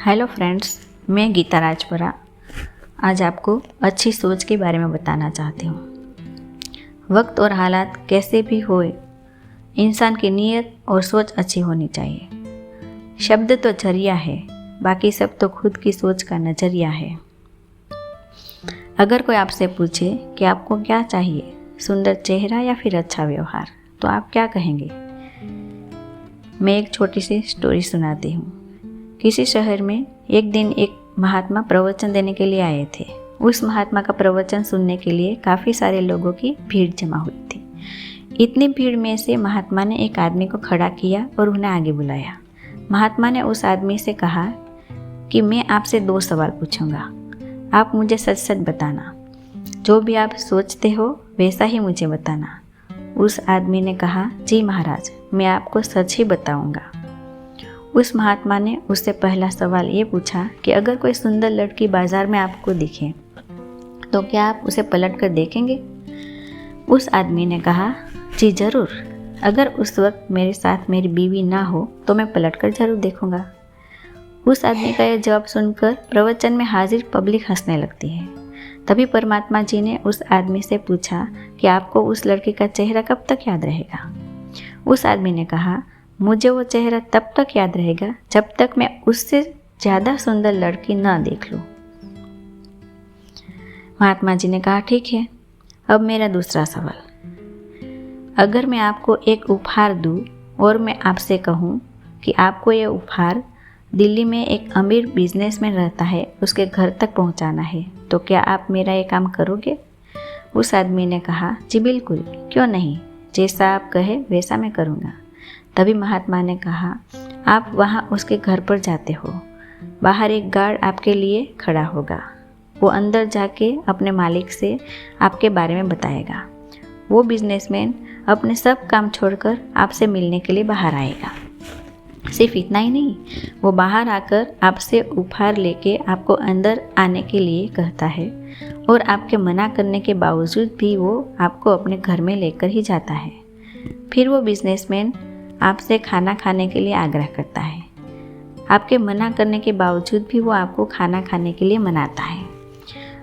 Hello friends, मैं गीता राजपुरा आज आपको अच्छी सोच के बारे में बताना चाहती हूँ। वक्त और हालात कैसे भी होए, इंसान की नीयत और सोच अच्छी होनी चाहिए। शब्द तो जरिया है, बाकी सब तो खुद की सोच का नज़रिया है। अगर कोई आपसे पूछे कि आपको क्या चाहिए, सुंदर चेहरा या फिर अच्छा व्यवहार, तो आप क्या कहेंगे? मैं एक छोटी सी स्टोरी सुनाती हूँ। किसी शहर में एक दिन एक महात्मा प्रवचन देने के लिए आए थे। उस महात्मा का प्रवचन सुनने के लिए काफ़ी सारे लोगों की भीड़ जमा हुई थी। इतनी भीड़ में से महात्मा ने एक आदमी को खड़ा किया और उन्हें आगे बुलाया। महात्मा ने उस आदमी से कहा कि मैं आपसे 2 सवाल पूछूंगा, आप मुझे सच सच बताना। जो भी आप सोचते हो वैसा ही मुझे बताना। उस आदमी ने कहा, जी महाराज, मैं आपको सच ही बताऊंगा। उस महात्मा ने उससे पहला सवाल ये पूछा कि अगर कोई सुंदर लड़की बाजार में आपको दिखे तो क्या आप उसे पलट कर देखेंगे? उस आदमी ने कहा, जी जरूर, अगर उस वक्त मेरे साथ मेरी बीवी ना हो तो मैं पलट कर जरूर देखूंगा। उस आदमी का यह जवाब सुनकर प्रवचन में हाजिर पब्लिक हंसने लगती है। तभी परमात्मा जी ने उस आदमी से पूछा कि आपको उस लड़की का चेहरा कब तक याद रहेगा? उस आदमी ने कहा, मुझे वो चेहरा तब तक याद रहेगा जब तक मैं उससे ज़्यादा सुंदर लड़की ना देख लूँ। महात्मा जी ने कहा, ठीक है, अब मेरा दूसरा सवाल। अगर मैं आपको एक उपहार दूँ और मैं आपसे कहूँ कि आपको ये उपहार दिल्ली में एक अमीर बिजनेसमैन रहता है, उसके घर तक पहुँचाना है, तो क्या आप मेरा ये काम करोगे? उस आदमी ने कहा, जी बिल्कुल, क्यों नहीं, जैसा आप कहे वैसा मैं करूँगा। तभी महात्मा ने कहा, आप वहाँ उसके घर पर जाते हो, बाहर एक गार्ड आपके लिए खड़ा होगा। वो अंदर जाके अपने मालिक से आपके बारे में बताएगा। वो बिजनेसमैन अपने सब काम छोड़कर आपसे मिलने के लिए बाहर आएगा। सिर्फ इतना ही नहीं, वो बाहर आकर आपसे उपहार लेके आपको अंदर आने के लिए कहता है और आपके मना करने के बावजूद भी वो आपको अपने घर में लेकर ही जाता है। फिर वो बिजनेसमैन आपसे खाना खाने के लिए आग्रह करता है। आपके मना करने के बावजूद भी वो आपको खाना खाने के लिए मनाता है।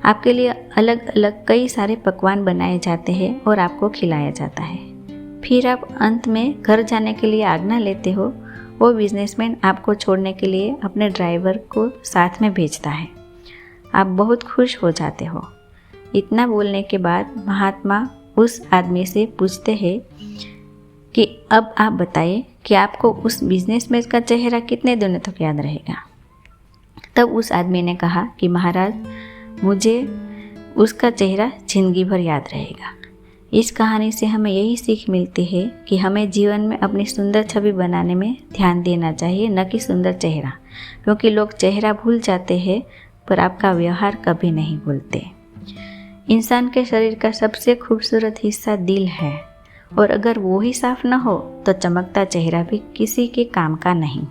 आपके लिए अलग अलग कई सारे पकवान बनाए जाते हैं और आपको खिलाया जाता है। फिर आप अंत में घर जाने के लिए आज्ञा लेते हो। वो बिजनेसमैन आपको छोड़ने के लिए अपने ड्राइवर को साथ में भेजता है। आप बहुत खुश हो जाते हो। इतना बोलने के बाद महात्मा उस आदमी से पूछते हैं कि अब आप बताइए कि आपको उस बिजनेसमैन का चेहरा कितने दिनों तक याद रहेगा? तब उस आदमी ने कहा कि महाराज, मुझे उसका चेहरा जिंदगी भर याद रहेगा। इस कहानी से हमें यही सीख मिलती है कि हमें जीवन में अपनी सुंदर छवि बनाने में ध्यान देना चाहिए, न कि सुंदर चेहरा, क्योंकि लोग चेहरा भूल जाते हैं पर आपका व्यवहार कभी नहीं भूलते। इंसान के शरीर का सबसे खूबसूरत हिस्सा दिल है और अगर वो ही साफ न हो तो चमकता चेहरा भी किसी के काम का नहीं।